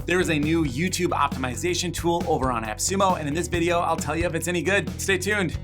There is a new YouTube optimization tool over on AppSumo, and in this video, I'll tell you if it's any good. Stay tuned.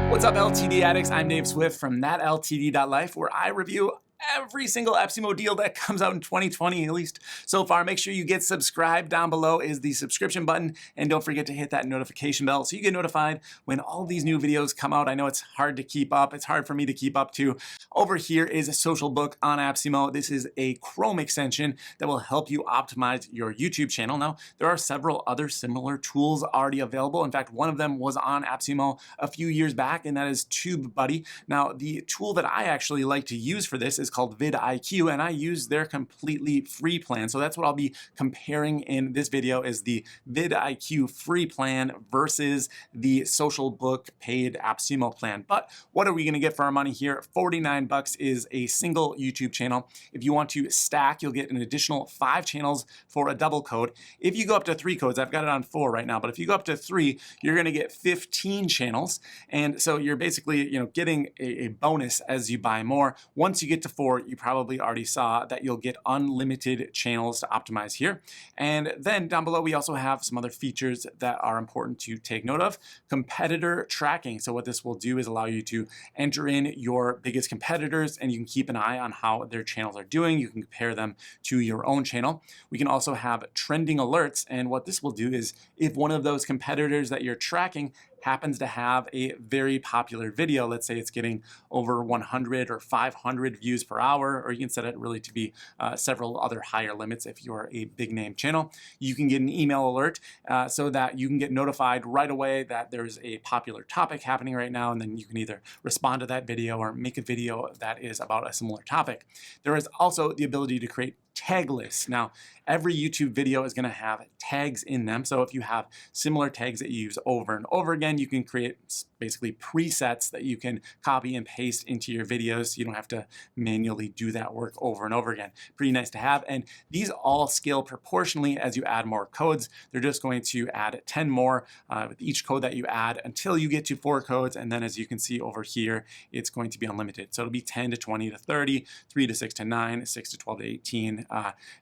What's up, LTD addicts? I'm Dave Swift from thatltd.life, where I review every single AppSumo deal that comes out in 2020, at least so far. Make sure you get subscribed. Down below is the subscription button, and don't forget to hit that notification bell so you get notified when all these new videos come out. I know it's hard to keep up. It's hard for me to keep up too. Over here is SocialBook on AppSumo. This is a Chrome extension that will help you optimize your YouTube channel. Now, there are several other similar tools already available. In fact, one of them was on AppSumo a few years back, and that is TubeBuddy. Now, the tool that I actually like to use for this is called VidIQ, and I use their completely free plan. So that's what I'll be comparing in this video, is the VidIQ free plan versus the SocialBook paid AppSumo plan. But what are we gonna get for our money here? 49 bucks is a single YouTube channel. If you want to stack, you'll get an additional 5 channels for a double code. If you go up to 3 codes, I've got it on 4 right now, but if you go up to 3, you're gonna get 15 channels. And so you're basically, getting a bonus as you buy more. Once you get to 4, you probably already saw that you'll get unlimited channels to optimize here. And then down below, we also have some other features that are important to take note of. Competitor tracking. So what this will do is allow you to enter in your biggest competitors, and you can keep an eye on how their channels are doing. You can compare them to your own channel. We can also have trending alerts. And what this will do is, if one of those competitors that you're tracking happens to have a very popular video, let's say it's getting over 100 or 500 views per hour, or you can set it really to be several other higher limits if you're a big name channel, you can get an email alert so that you can get notified right away that there's a popular topic happening right now, and then you can either respond to that video or make a video that is about a similar topic. There is also the ability to create tag lists. Now, every YouTube video is going to have tags in them. So if you have similar tags that you use over and over again, you can create basically presets that you can copy and paste into your videos. You don't have to manually do that work over and over again. Pretty nice to have. And these all scale proportionally as you add more codes. They're just going to add 10 more with each code that you add until you get to 4 codes. And then as you can see over here, it's going to be unlimited. So it'll be 10 to 20 to 30, 3 to 6 to 9, 6 to 12 to 18.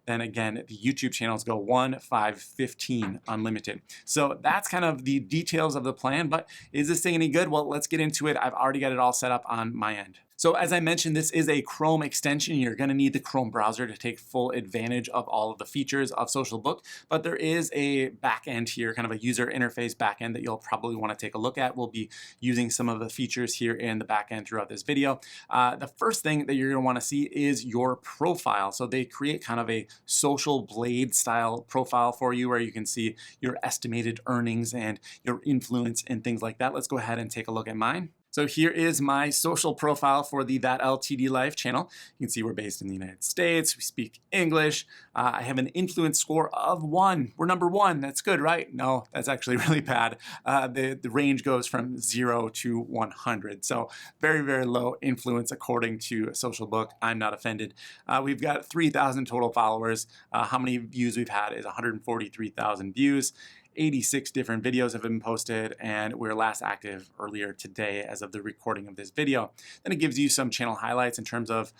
Then again, the YouTube channels go 1, 5, 15 unlimited. So that's kind of the details of the plan, but is this thing any good? Well, let's get into it. I've already got it all set up on my end. So as I mentioned, this is a Chrome extension. You're going to need the Chrome browser to take full advantage of all of the features of SocialBook, but there is a backend here, kind of a user interface backend that you'll probably want to take a look at. We'll be using some of the features here in the backend throughout this video. The first thing that you're going to want to see is your profile. So they create kind of a Social Blade style profile for you where you can see your estimated earnings and your influence and things like that. Let's go ahead and take a look at mine. So here is my social profile for the That LTD Life channel. You can see we're based in the United States. We speak English. I have an influence score of 1. We're number 1. That's good, right? No, that's actually really bad. The range goes from 0 to 100. So very, very low influence according to SocialBook. I'm not offended. We've got 3,000 total followers. How many views we've had is 143,000 views. 86 different videos have been posted, and we're last active earlier today as of the recording of this video. Then it gives you some channel highlights in terms of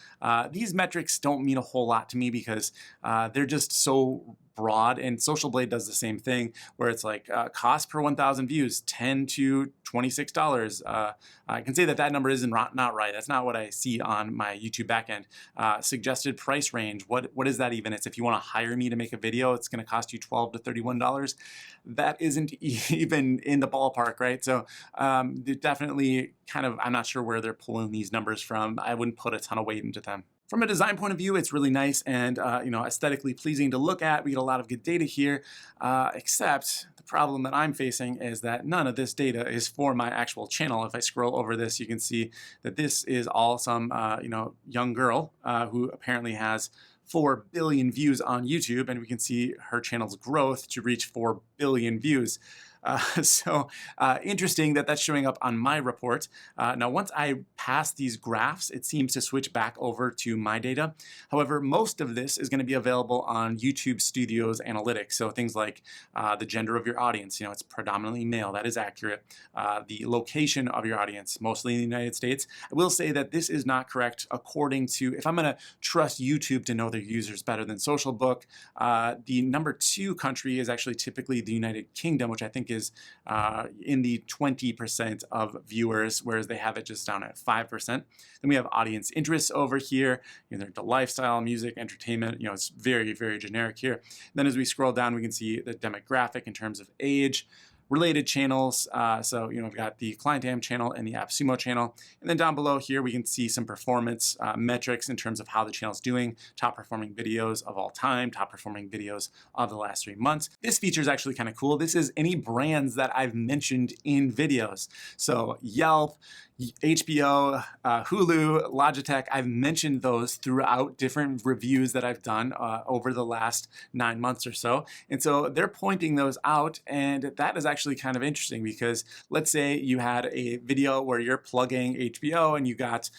these metrics don't mean a whole lot to me because they're just so broad, and Social Blade does the same thing where it's like cost per 1,000 views, $10 to $26. I can say that number isn't not right. That's not what I see on my YouTube backend. Suggested price range, what is that even? It's if you want to hire me to make a video, it's going to cost you $12 to $31. That isn't even in the ballpark, right? So definitely kind of, I'm not sure where they're pulling these numbers from. I wouldn't put a ton of weight into them. From a design point of view, it's really nice and aesthetically pleasing to look at. We get a lot of good data here, except the problem that I'm facing is that none of this data is for my actual channel. If I scroll over this, you can see that this is all some young girl who apparently has 4 billion views on YouTube, and we can see her channel's growth to reach 4 billion views. Interesting that that's showing up on my report. Now, once I pass these graphs, it seems to switch back over to my data. However, most of this is going to be available on YouTube Studio's analytics. So things like the gender of your audience, it's predominantly male, that is accurate. The location of your audience, mostly in the United States. I will say that this is not correct according to, if I'm going to trust YouTube to know their users better than SocialBook, the number 2 country is actually typically the United Kingdom, which I think is in the 20% of viewers, whereas they have it just down at 5%. Then we have audience interests over here, the lifestyle, music, entertainment, it's very, very generic here. Then as we scroll down, we can see the demographic in terms of age, related channels. So, we've got the ClientAm channel and the AppSumo channel. And then down below here, we can see some performance metrics in terms of how the channel's doing, top performing videos of all time, top performing videos of the last 3 months. This feature is actually kind of cool. This is any brands that I've mentioned in videos. So Yelp, HBO, Hulu, Logitech, I've mentioned those throughout different reviews that I've done over the last 9 months or so. And so they're pointing those out, and that is actually kind of interesting because let's say you had a video where you're plugging HBO and you got,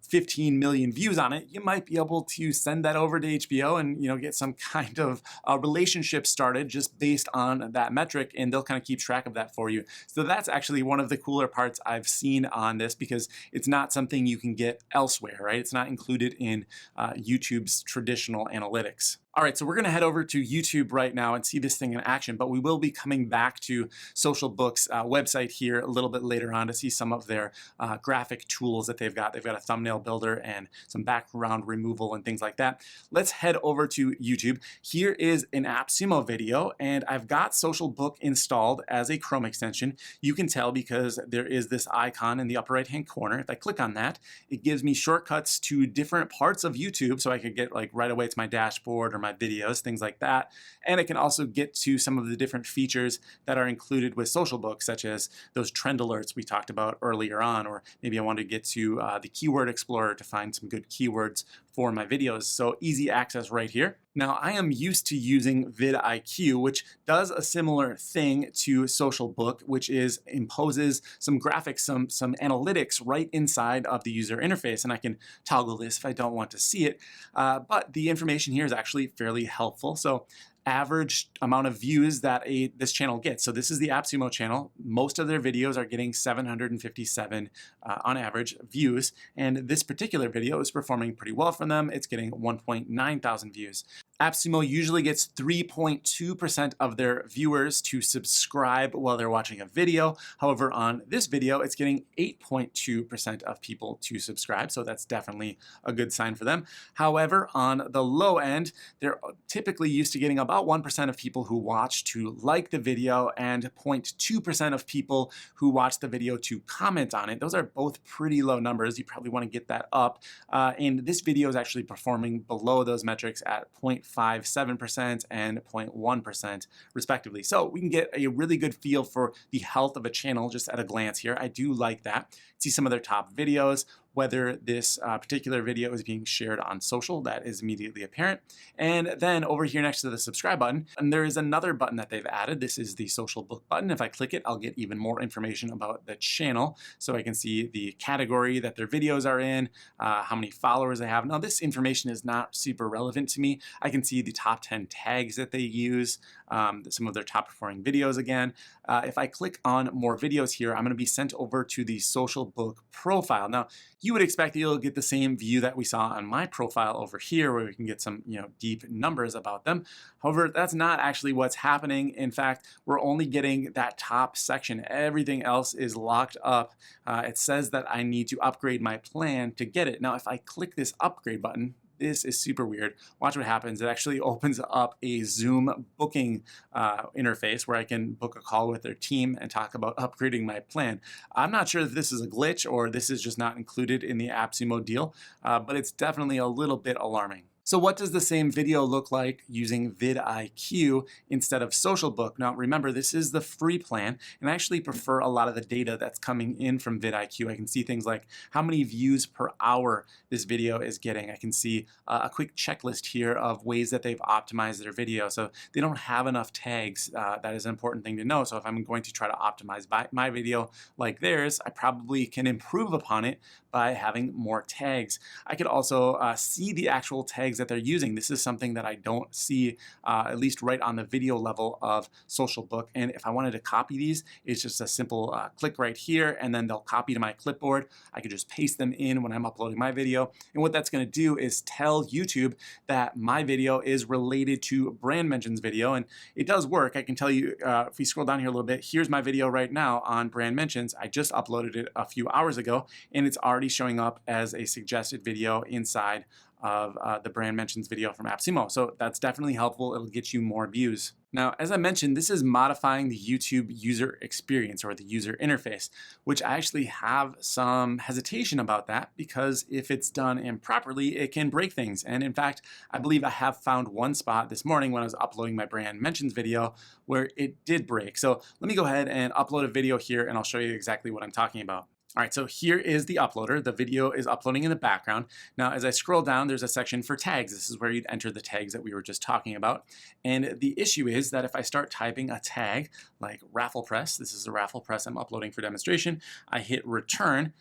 15 million views on it. You might be able to send that over to HBO and, get some kind of relationship started just based on that metric, and they'll kind of keep track of that for you. So that's actually one of the cooler parts I've seen on this because it's not something you can get elsewhere, right? It's not included in YouTube's traditional analytics. All right, so we're gonna head over to YouTube right now and see this thing in action, but we will be coming back to SocialBook's website here a little bit later on to see some of their graphic tools that they've got. They've got a thumbnail builder and some background removal and things like that. Let's head over to YouTube. Here is an AppSumo video, and I've got SocialBook installed as a Chrome extension. You can tell because there is this icon in the upper right-hand corner. If I click on that, it gives me shortcuts to different parts of YouTube, so I could get right away to my dashboard or my videos, things like that. And it can also get to some of the different features that are included with SocialBook, such as those trend alerts we talked about earlier on, or maybe I want to get to the Keyword Explorer to find some good keywords for my videos. So easy access right here. Now, I am used to using VidIQ, which does a similar thing to SocialBook, which is imposes some graphics, some analytics right inside of the user interface. And I can toggle this if I don't want to see it. But the information here is actually fairly helpful. So average amount of views that this channel gets. So this is the AppSumo channel. Most of their videos are getting 757 on average views. And this particular video is performing pretty well for them. It's getting 1.9 thousand views. AppSumo usually gets 3.2% of their viewers to subscribe while they're watching a video. However, on this video, it's getting 8.2% of people to subscribe. So that's definitely a good sign for them. However, on the low end, they're typically used to getting about 1% of people who watch to like the video and 0.2% of people who watch the video to comment on it. Those are both pretty low numbers. You probably want to get that up. And this video is actually performing below those metrics at 0.57% and 0.1% respectively. So we can get a really good feel for the health of a channel just at a glance here. I do like that. See some of their top videos, whether this particular video is being shared on social, that is immediately apparent. And then over here next to the subscribe button, and there is another button that they've added. This is the SocialBook button. If I click it, I'll get even more information about the channel. So I can see the category that their videos are in, how many followers they have. Now this information is not super relevant to me. I can see the top 10 tags that they use, some of their top performing videos again. If I click on more videos here, I'm going to be sent over to the SocialBook Profile. Now, you would expect that you'll get the same view that we saw on my profile over here, where we can get some, deep numbers about them. However, that's not actually what's happening. In fact, we're only getting that top section. Everything else is locked up. It says that I need to upgrade my plan to get it. Now, if I click this upgrade button, this is super weird. Watch what happens. It actually opens up a Zoom booking interface where I can book a call with their team and talk about upgrading my plan. I'm not sure if this is a glitch or this is just not included in the AppSumo deal, but it's definitely a little bit alarming. So what does the same video look like using VidIQ instead of SocialBook? Now remember, this is the free plan, and I actually prefer a lot of the data that's coming in from VidIQ. I can see things like how many views per hour this video is getting. I can see a quick checklist here of ways that they've optimized their video. So they don't have enough tags. That is an important thing to know. So if I'm going to try to optimize my video like theirs, I probably can improve upon it by having more tags. I could also see the actual tags that they're using. This is something that I don't see, at least right on the video level of SocialBook. And if I wanted to copy these, it's just a simple click right here, and then they'll copy to my clipboard. I could just paste them in when I'm uploading my video. And what that's going to do is tell YouTube that my video is related to Brand Mention's video. And it does work. I can tell you, if we scroll down here a little bit, here's my video right now on Brand Mentions. I just uploaded it a few hours ago, and it's already showing up as a suggested video inside of the Brand Mentions video from AppSumo. So that's definitely helpful. It'll get you more views. Now, as I mentioned, this is modifying the YouTube user experience or the user interface, which I actually have some hesitation about that because if it's done improperly, it can break things. And in fact, I believe I have found one spot this morning when I was uploading my Brand Mentions video where it did break. So let me go ahead and upload a video here and I'll show you exactly what I'm talking about. All right, so here is the uploader. The video is uploading in the background. Now, as I scroll down, there's a section for tags. This is where you'd enter the tags that we were just talking about. And the issue is that if I start typing a tag like raffle press, this is the raffle press I'm uploading for demonstration, I hit return,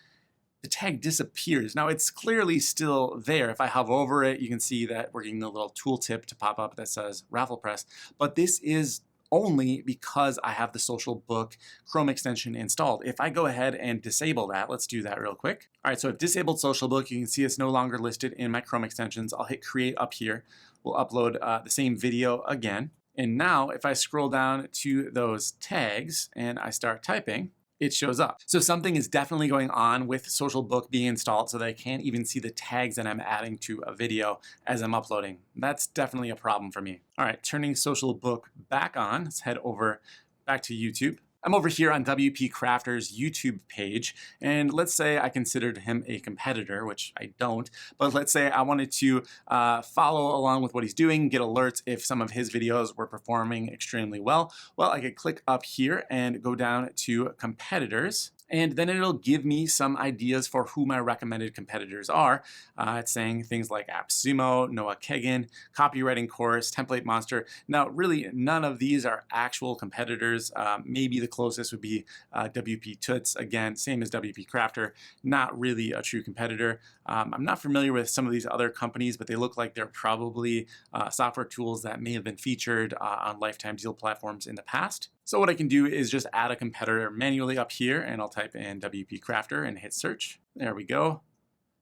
the tag disappears. Now, it's clearly still there. If I hover over it, you can see that we're getting the little tooltip to pop up that says raffle press. But this is only because I have the SocialBook Chrome extension installed. If I go ahead and disable that, let's do that real quick. All right, so I've disabled SocialBook. You can see it's no longer listed in my Chrome extensions. I'll hit create up here. We'll upload the same video again. And now if I scroll down to those tags and I start typing, it shows up. So something is definitely going on with SocialBook being installed so that I can't even see the tags that I'm adding to a video as I'm uploading. That's definitely a problem for me. All right, turning SocialBook back on, let's head over back to YouTube. I'm over here on WP Crafter's YouTube page, and let's say I considered him a competitor, which I don't, but let's say I wanted to follow along with what he's doing, get alerts if some of his videos were performing extremely well. Well, I could click up here and go down to competitors, and then it'll give me some ideas for who my recommended competitors are. It's saying things like AppSumo, Noah Kagan, Copywriting Course, Template Monster. Now, really, none of these are actual competitors. Maybe the closest would be WP Toots. Again, same as WP Crafter, not really a true competitor. I'm not familiar with some of these other companies, but they look like they're probably software tools that may have been featured on lifetime deal platforms in the past. So what I can do is just add a competitor manually up here, and I'll type in WP Crafter and hit search. There we go.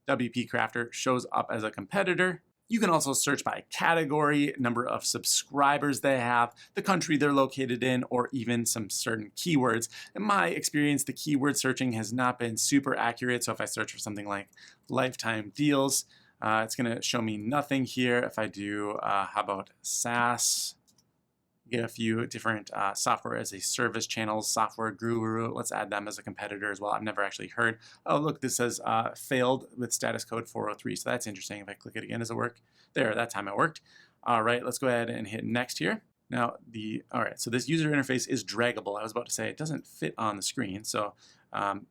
WP Crafter shows up as a competitor. You can also search by category, number of subscribers they have, the country they're located in, or even some certain keywords. In my experience, the keyword searching has not been super accurate. So if I search for something like lifetime deals, it's going to show me nothing here. If I do, how about SaaS? Get a few different software as a service channels, Software Guru. Let's add them as a competitor as well. I've never actually heard. Oh, look, this says failed with status code 403. So that's interesting. If I click it again, does it work? There, that time it worked. All right, let's go ahead and hit next here. Now, all right, so this user interface is draggable. I was about to say it doesn't fit on the screen. So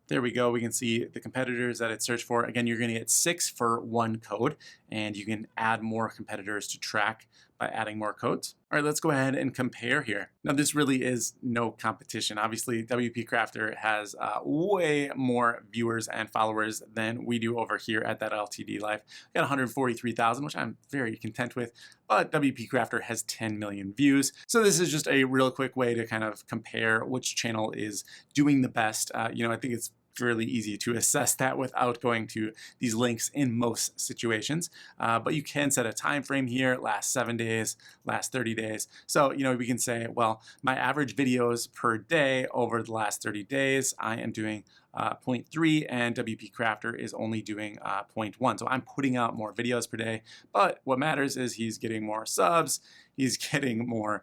there we go. We can see the competitors that it searched for. Again, you're going to get 6 for one code, and you can add more competitors to track by adding more codes. All right, let's go ahead and compare here. Now, this really is no competition. Obviously, WP Crafter has way more viewers and followers than we do over here at That LTD Life. Got 143,000, which I'm very content with, but WP Crafter has 10 million views. So this is just a real quick way to kind of compare which channel is doing the best. I think it's fairly easy to assess that without going to these links in most situations. But you can set a time frame here, last 7 days, last 30 days. So, we can say, well, my average videos per day over the last 30 days, I am doing 0.3, and WP Crafter is only doing 0.1. So I'm putting out more videos per day, but what matters is he's getting more subs, he's getting more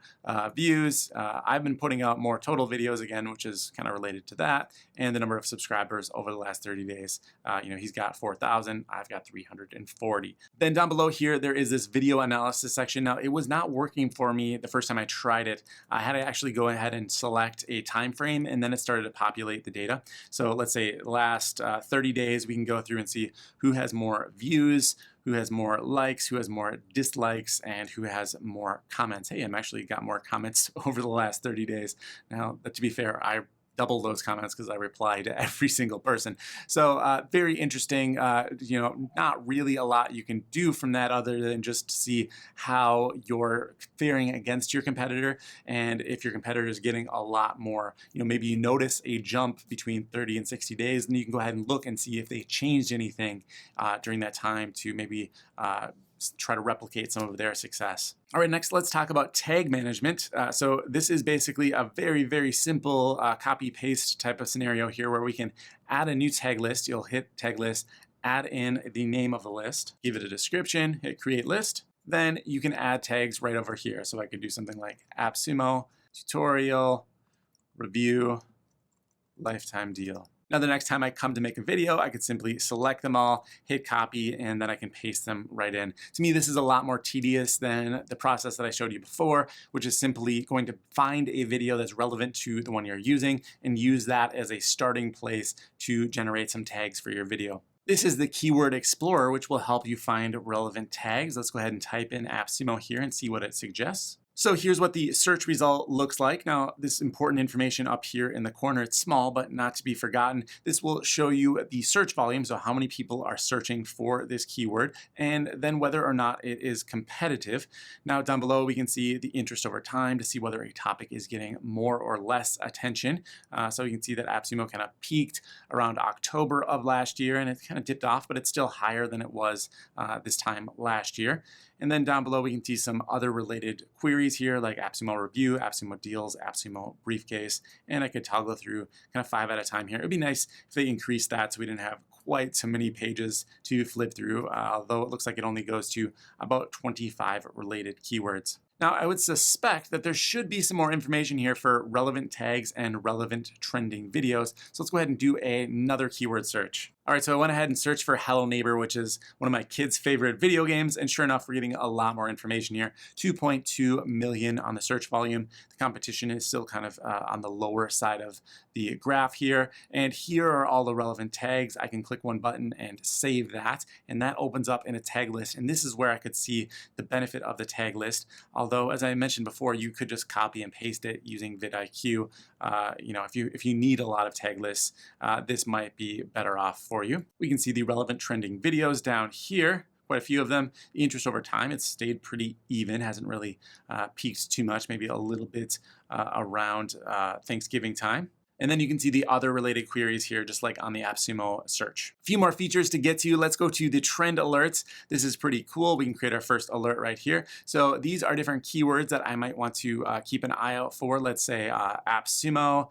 views. I've been putting out more total videos again, which is kind of related to that, and the number of subscribers over the last 30 days. He's got 4,000, I've got 340. Then down below here, there is this video analysis section. Now, it was not working for me the first time I tried it. I had to actually go ahead and select a time frame, and then it started to populate the data. So let's say last 30 days, we can go through and see who has more views, who has more likes, who has more dislikes, and who has more comments. Hey, I'm actually got more comments over the last 30 days. Now, to be fair, I double those comments because I reply to every single person. So very interesting. Not really a lot you can do from that other than just see how you're faring against your competitor. And if your competitor is getting a lot more, maybe you notice a jump between 30 and 60 days, then you can go ahead and look and see if they changed anything during that time to maybe try to replicate some of their success. All right, next let's talk about tag management. So this is basically a very, very simple copy-paste type of scenario here where we can add a new tag list. You'll hit tag list, add in the name of the list, give it a description, hit create list. Then you can add tags right over here. So I could do something like AppSumo, tutorial, review, lifetime deal. Now, the next time I come to make a video, I could simply select them all, hit copy, and then I can paste them right in. To me, this is a lot more tedious than the process that I showed you before, which is simply going to find a video that's relevant to the one you're using and use that as a starting place to generate some tags for your video. This is the Keyword Explorer, which will help you find relevant tags. Let's go ahead and type in AppSumo here and see what it suggests. So here's what the search result looks like. Now, this important information up here in the corner, it's small, but not to be forgotten. This will show you the search volume, so how many people are searching for this keyword, and then whether or not it is competitive. Now, down below, we can see the interest over time to see whether a topic is getting more or less attention. So you can see that AppSumo kind of peaked around October of last year, and it kind of dipped off, but it's still higher than it was this time last year. And then down below, we can see some other related queries here like AppSumo Review, AppSumo Deals, AppSumo Briefcase, and I could toggle through kind of 5 at a time here. It would be nice if they increased that so we didn't have quite so many pages to flip through, although it looks like it only goes to about 25 related keywords. Now, I would suspect that there should be some more information here for relevant tags and relevant trending videos. So let's go ahead and do another keyword search. All right, so I went ahead and searched for Hello Neighbor, which is one of my kids' favorite video games. And sure enough, we're getting a lot more information here. 2.2 million on the search volume. The competition is still kind of on the lower side of the graph here. And here are all the relevant tags. I can click one button and save that. And that opens up in a tag list. And this is where I could see the benefit of the tag list. Although, as I mentioned before, you could just copy and paste it using VidIQ. If you need a lot of tag lists, this might be better off for you. We can see the relevant trending videos down here. Quite a few of them. The interest over time, it's stayed pretty even, hasn't really peaked too much, maybe a little bit around Thanksgiving time. And then you can see the other related queries here, just like on the AppSumo search. A few more features to get to. Let's go to the trend alerts. This is pretty cool. We can create our first alert right here. So these are different keywords that I might want to keep an eye out for. Let's say AppSumo,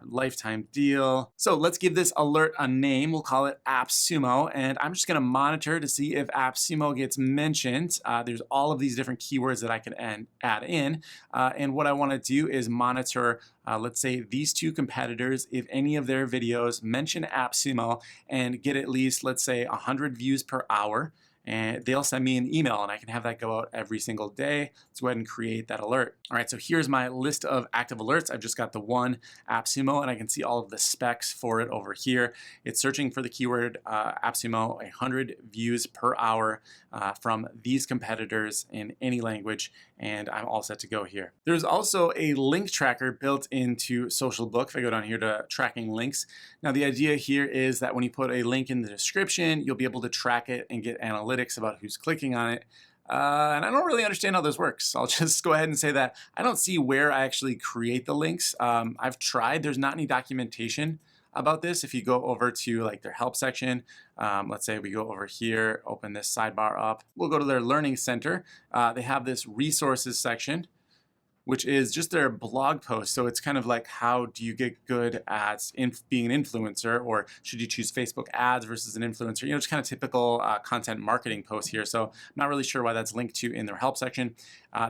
lifetime deal. So let's give this alert a name. We'll call it AppSumo. And I'm just going to monitor to see if AppSumo gets mentioned. There's all of these different keywords that I can add in. And what I want to do is monitor let's say these two competitors, if any of their videos mention AppSumo and get at least, let's say, 100 views per hour, and they'll send me an email and I can have that go out every single day. Let's go ahead and create that alert. All right, so here's my list of active alerts. I've just got the one AppSumo and I can see all of the specs for it over here. It's searching for the keyword AppSumo, 100 views per hour from these competitors in any language, and I'm all set to go here. There's also a link tracker built into SocialBook. If I go down here to tracking links. Now the idea here is that when you put a link in the description, you'll be able to track it and get analytics about who's clicking on it. And I don't really understand how this works. I'll just go ahead and say that I don't see where I actually create the links. I've tried, there's not any documentation about this. If you go over to like their help section, let's say we go over here, open this sidebar up, we'll go to their learning center. They have this resources section. which is just their blog post. So it's kind of like, how do you get good at being an influencer, or should you choose Facebook ads versus an influencer? Just kind of typical content marketing posts here. So I'm not really sure why that's linked to in their help section.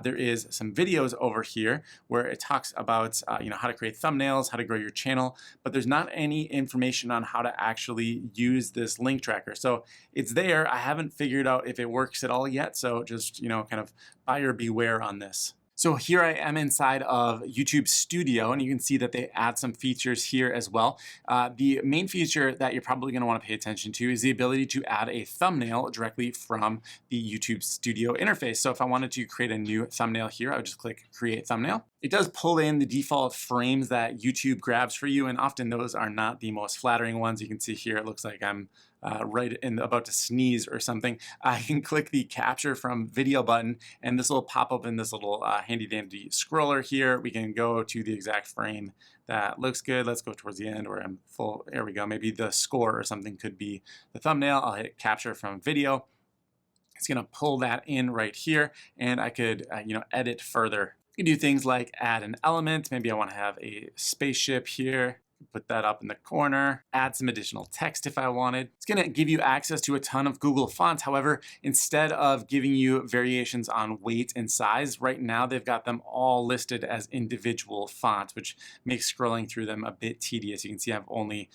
There is some videos over here where it talks about how to create thumbnails, how to grow your channel, but there's not any information on how to actually use this link tracker. So it's there. I haven't figured out if it works at all yet. So just kind of buyer beware on this. So here I am inside of YouTube Studio, and you can see that they add some features here as well. The main feature that you're probably going to want to pay attention to is the ability to add a thumbnail directly from the YouTube Studio interface. So if I wanted to create a new thumbnail here, I would just click Create Thumbnail. It does pull in the default frames that YouTube grabs for you, and often those are not the most flattering ones. You can see here it looks like I'm about to sneeze or something. I can click the capture from video button, and this will pop up in this little handy dandy scroller here. We can go to the exact frame that looks good. Let's go towards the end where I'm full. There we go. Maybe the score or something could be the thumbnail. I'll hit capture from video. It's going to pull that in right here, and I could edit further. You can do things like add an element. Maybe I want to have a spaceship here. Put that up in the corner, add some additional text if I wanted. It's going to give you access to a ton of Google fonts. However, instead of giving you variations on weight and size, right now they've got them all listed as individual fonts, which makes scrolling through them a bit tedious. You can see I've only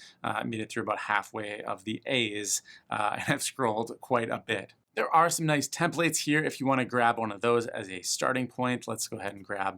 made it through about halfway of the A's, and I've scrolled quite a bit. There are some nice templates here if you want to grab one of those as a starting point. Let's go ahead and grab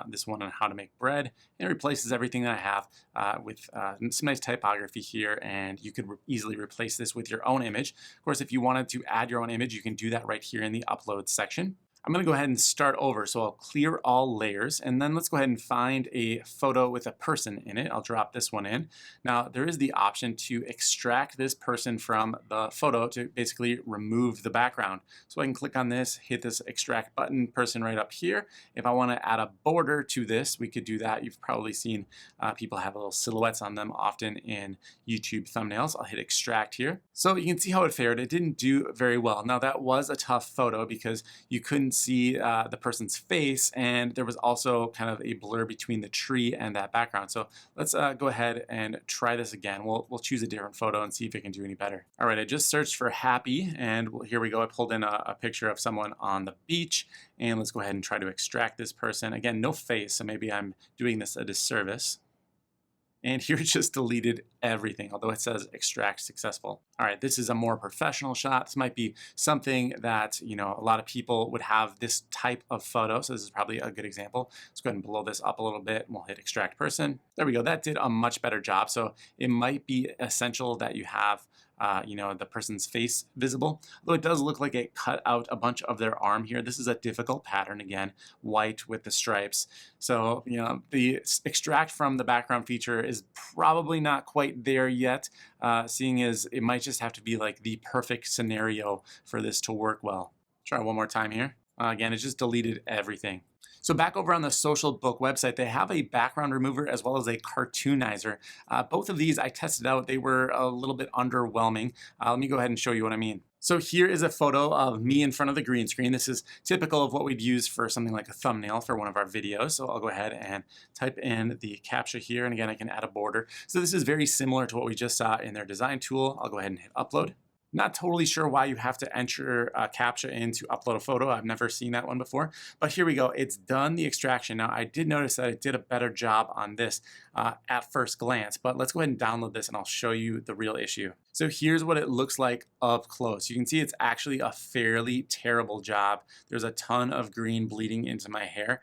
this one on how to make bread. It replaces everything that I have with some nice typography here, and you could easily replace this with your own image. Of course, if you wanted to add your own image, you can do that right here in the upload section. I'm going to go ahead and start over. So I'll clear all layers, and then let's go ahead and find a photo with a person in it. I'll drop this one in. Now there is the option to extract this person from the photo to basically remove the background. So I can click on this, hit this extract button, person right up here. If I want to add a border to this, we could do that. You've probably seen people have little silhouettes on them often in YouTube thumbnails. I'll hit extract here. So you can see how it fared. It didn't do very well. Now that was a tough photo because you couldn't see the person's face, and there was also kind of a blur between the tree and that background. So let's go ahead and try this again. We'll choose a different photo and see if it can do any better. All right, I just searched for happy, and here we go. I pulled in a picture of someone on the beach, and let's go ahead and try to extract this person. Again, no face, so maybe I'm doing this a disservice. And here it just deleted everything, although it says extract successful. All right, this is a more professional shot. This might be something that, a lot of people would have this type of photo. So this is probably a good example. Let's go ahead and blow this up a little bit, and we'll hit extract person. There we go. That did a much better job. So it might be essential that you have the person's face visible, although it does look like it cut out a bunch of their arm here. This is a difficult pattern, again, white with the stripes. So, the extract from the background feature is probably not quite there yet, seeing as it might just have to be like the perfect scenario for this to work well. Try one more time here. Again, it just deleted everything. So back over on the SocialBook website, they have a background remover as well as a cartoonizer. Both of these I tested out. They were a little bit underwhelming. Let me go ahead and show you what I mean. So here is a photo of me in front of the green screen. This is typical of what we'd use for something like a thumbnail for one of our videos. So I'll go ahead and type in the CAPTCHA here. And again, I can add a border. So this is very similar to what we just saw in their design tool. I'll go ahead and hit upload. Not totally sure why you have to enter CAPTCHA in to upload a photo. I've never seen that one before, but here we go. It's done the extraction. Now I did notice that it did a better job on this at first glance, but let's go ahead and download this and I'll show you the real issue. So here's what it looks like up close. You can see it's actually a fairly terrible job. There's a ton of green bleeding into my hair,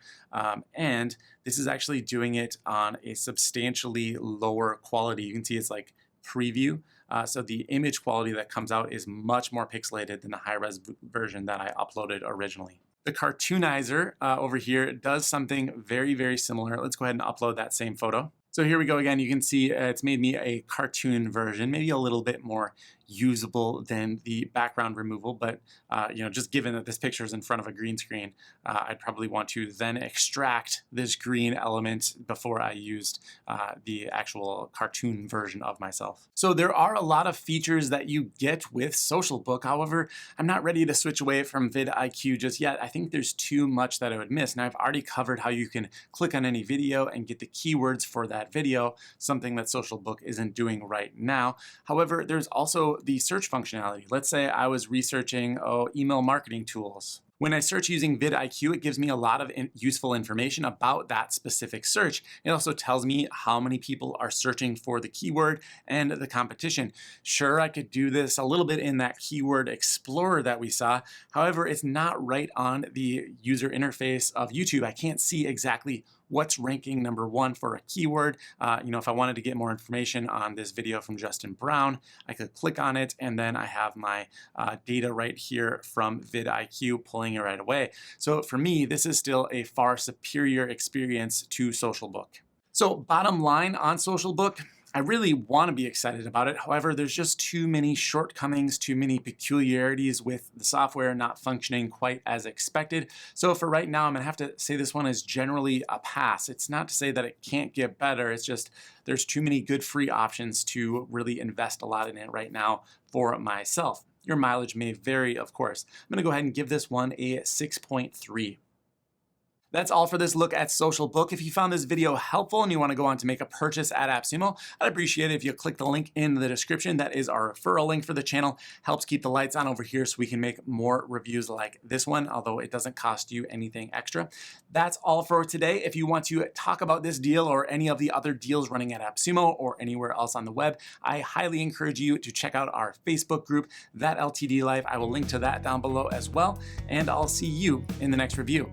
and this is actually doing it on a substantially lower quality. You can see it's like preview. So the image quality that comes out is much more pixelated than the high-res version that I uploaded originally. The cartoonizer over here does something very, very similar. Let's go ahead and upload that same photo. So here we go again. You can see it's made me a cartoon version, maybe a little bit more usable than the background removal, but just given that this picture is in front of a green screen, I'd probably want to then extract this green element before I used the actual cartoon version of myself. So there are a lot of features that you get with SocialBook. However, I'm not ready to switch away from VidIQ just yet. I think there's too much that I would miss. Now, I've already covered how you can click on any video and get the keywords for that video, something that SocialBook isn't doing right now. However, there's also the search functionality. Let's say I was researching email marketing tools. When I search using VidIQ, it gives me a lot of useful information about that specific search. It also tells me how many people are searching for the keyword and the competition. Sure, I could do this a little bit in that keyword explorer that we saw. However, it's not right on the user interface of YouTube. I can't see exactly what's ranking #1 for a keyword. If I wanted to get more information on this video from Justin Brown, I could click on it, and then I have my data right here from VidIQ pulling it right away. So for me, this is still a far superior experience to SocialBook. So bottom line on SocialBook, I really want to be excited about it. However, there's just too many shortcomings, too many peculiarities with the software not functioning quite as expected. So for right now, I'm going to have to say this one is generally a pass. It's not to say that it can't get better. It's just there's too many good free options to really invest a lot in it right now for myself. Your mileage may vary, of course. I'm going to go ahead and give this one a 6.3. That's all for this look at SocialBook. If you found this video helpful and you want to go on to make a purchase at AppSumo, I'd appreciate it if you click the link in the description. That is our referral link for the channel. Helps keep the lights on over here so we can make more reviews like this one, although it doesn't cost you anything extra. That's all for today. If you want to talk about this deal or any of the other deals running at AppSumo or anywhere else on the web, I highly encourage you to check out our Facebook group, That LTD Life. I will link to that down below as well, and I'll see you in the next review.